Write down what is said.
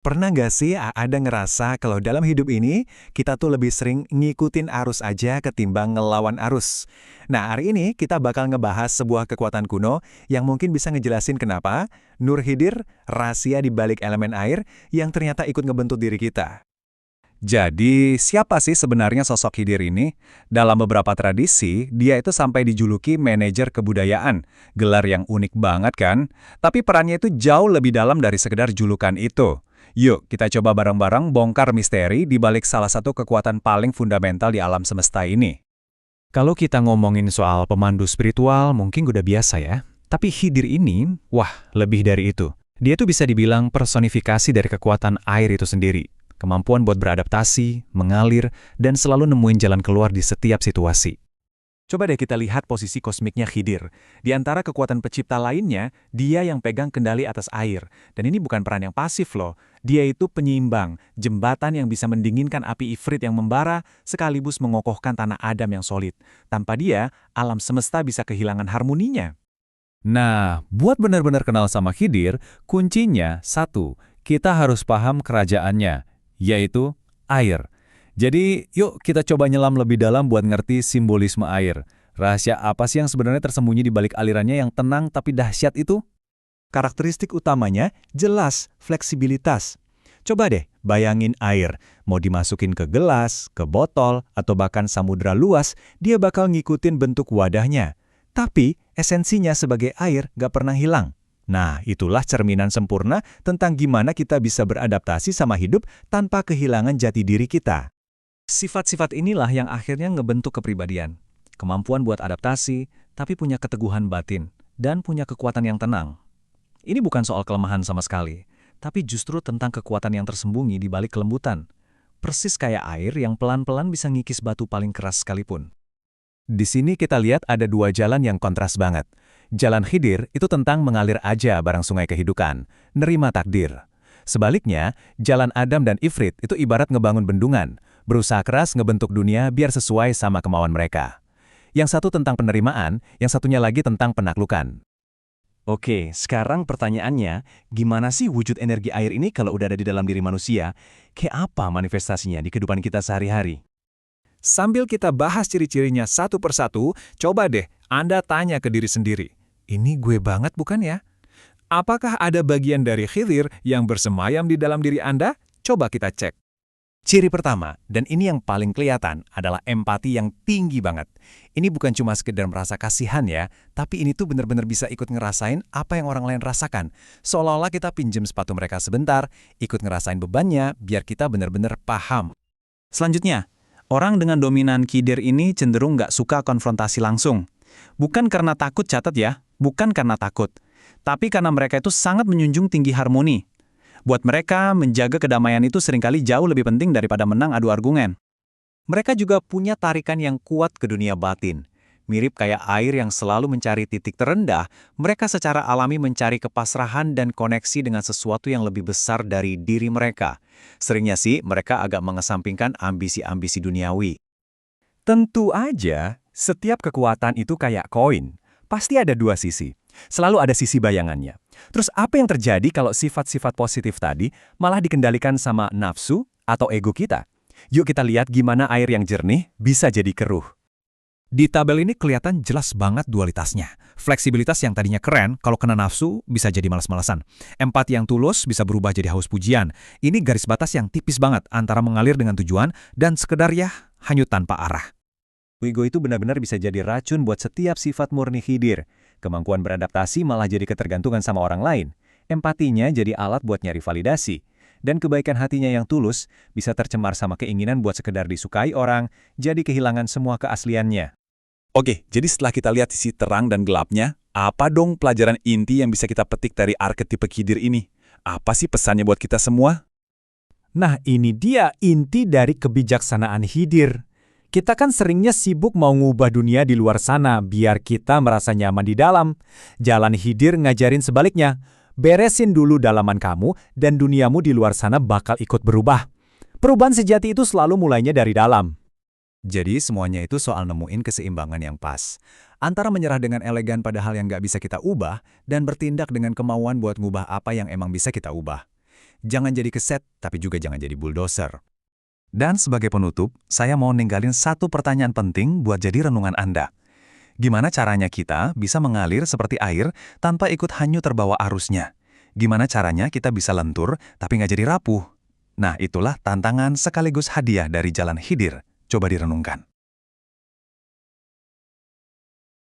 Pernah nggak sih ada ngerasa kalau dalam hidup ini, kita tuh lebih sering ngikutin arus aja ketimbang ngelawan arus? Nah, hari ini kita bakal ngebahas sebuah kekuatan kuno yang mungkin bisa ngejelasin kenapa Nur Khidir, rahasia di balik elemen air yang ternyata ikut ngebentuk diri kita. Jadi, siapa sih sebenarnya sosok Khidir ini? Dalam beberapa tradisi, dia itu sampai dijuluki manajer kebudayaan. Gelar yang unik banget kan? Tapi perannya itu jauh lebih dalam dari sekedar julukan itu. Yuk, kita coba bareng-bareng bongkar misteri di balik salah satu kekuatan paling fundamental di alam semesta ini. Kalau kita ngomongin soal pemandu spiritual, mungkin udah biasa ya. Tapi Khidir ini, wah, lebih dari itu. Dia tuh bisa dibilang personifikasi dari kekuatan air itu sendiri. Kemampuan buat beradaptasi, mengalir, dan selalu nemuin jalan keluar di setiap situasi. Coba deh kita lihat posisi kosmiknya Khidir. Di antara kekuatan pencipta lainnya, dia yang pegang kendali atas air. Dan ini bukan peran yang pasif loh. Dia itu penyeimbang, jembatan yang bisa mendinginkan api Ifrit yang membara, sekaligus mengokohkan tanah Adam yang solid. Tanpa dia, alam semesta bisa kehilangan harmoninya. Nah, buat benar-benar kenal sama Khidir, kuncinya satu, kita harus paham kerajaannya, yaitu air. Jadi, yuk kita coba nyelam lebih dalam buat ngerti simbolisme air. Rahasia apa sih yang sebenarnya tersembunyi di balik alirannya yang tenang tapi dahsyat itu? Karakteristik utamanya jelas fleksibilitas. Coba deh bayangin air, mau dimasukin ke gelas, ke botol, atau bahkan samudra luas, dia bakal ngikutin bentuk wadahnya. Tapi esensinya sebagai air gak pernah hilang. Nah, itulah cerminan sempurna tentang gimana kita bisa beradaptasi sama hidup tanpa kehilangan jati diri kita. Sifat-sifat inilah yang akhirnya ngebentuk kepribadian. Kemampuan buat adaptasi, tapi punya keteguhan batin, dan punya kekuatan yang tenang. Ini bukan soal kelemahan sama sekali, tapi justru tentang kekuatan yang tersembunyi di balik kelembutan. Persis kayak air yang pelan-pelan bisa ngikis batu paling keras sekalipun. Di sini kita lihat ada dua jalan yang kontras banget. Jalan Khidir itu tentang mengalir aja bareng sungai kehidupan, nerima takdir. Sebaliknya, jalan Adam dan Ifrit itu ibarat ngebangun bendungan, berusaha keras ngebentuk dunia biar sesuai sama kemauan mereka. Yang satu tentang penerimaan, yang satunya lagi tentang penaklukan. Oke, sekarang pertanyaannya, gimana sih wujud energi air ini kalau udah ada di dalam diri manusia? Kayak apa manifestasinya di kehidupan kita sehari-hari? Sambil kita bahas ciri-cirinya satu persatu, coba deh Anda tanya ke diri sendiri. Ini gue banget bukan ya? Apakah ada bagian dari Khidir yang bersemayam di dalam diri Anda? Coba kita cek. Ciri pertama, dan ini yang paling kelihatan, adalah empati yang tinggi banget. Ini bukan cuma sekedar merasa kasihan ya, tapi ini tuh benar-benar bisa ikut ngerasain apa yang orang lain rasakan. Seolah-olah kita pinjem sepatu mereka sebentar, ikut ngerasain bebannya, biar kita benar-benar paham. Selanjutnya, orang dengan dominan Khidir ini cenderung nggak suka konfrontasi langsung. Bukan karena takut, catat ya, bukan karena takut. Tapi karena mereka itu sangat menjunjung tinggi harmoni. Buat mereka, menjaga kedamaian itu seringkali jauh lebih penting daripada menang adu argumen. Mereka juga punya tarikan yang kuat ke dunia batin. Mirip kayak air yang selalu mencari titik terendah, mereka secara alami mencari kepasrahan dan koneksi dengan sesuatu yang lebih besar dari diri mereka. Seringnya sih, mereka agak mengesampingkan ambisi-ambisi duniawi. Tentu aja, setiap kekuatan itu kayak koin. Pasti ada dua sisi. Selalu ada sisi bayangannya. Terus apa yang terjadi kalau sifat-sifat positif tadi malah dikendalikan sama nafsu atau ego kita? Yuk kita lihat gimana air yang jernih bisa jadi keruh. Di tabel ini kelihatan jelas banget dualitasnya. Fleksibilitas yang tadinya keren, kalau kena nafsu bisa jadi malas-malasan. Empati yang tulus bisa berubah jadi haus pujian. Ini garis batas yang tipis banget antara mengalir dengan tujuan dan sekedar ya hanyut tanpa arah. Ego itu benar-benar bisa jadi racun buat setiap sifat murni Khidir. Kemampuan beradaptasi malah jadi ketergantungan sama orang lain. Empatinya jadi alat buat nyari validasi. Dan kebaikan hatinya yang tulus bisa tercemar sama keinginan buat sekedar disukai orang, jadi kehilangan semua keasliannya. Oke, jadi setelah kita lihat sisi terang dan gelapnya, apa dong pelajaran inti yang bisa kita petik dari arketipe Khidir ini? Apa sih pesannya buat kita semua? Nah, ini dia inti dari kebijaksanaan Khidir. Kita kan seringnya sibuk mau ngubah dunia di luar sana biar kita merasa nyaman di dalam. Jalan Khidir ngajarin sebaliknya. Beresin dulu dalaman kamu dan duniamu di luar sana bakal ikut berubah. Perubahan sejati itu selalu mulainya dari dalam. Jadi semuanya itu soal nemuin keseimbangan yang pas. Antara menyerah dengan elegan pada hal yang nggak bisa kita ubah dan bertindak dengan kemauan buat ngubah apa yang emang bisa kita ubah. Jangan jadi keset, tapi juga jangan jadi bulldozer. Dan sebagai penutup, saya mau ninggalin satu pertanyaan penting buat jadi renungan Anda. Gimana caranya kita bisa mengalir seperti air tanpa ikut hanyut terbawa arusnya? Gimana caranya kita bisa lentur tapi nggak jadi rapuh? Nah, itulah tantangan sekaligus hadiah dari Jalan Khidir. Coba direnungkan.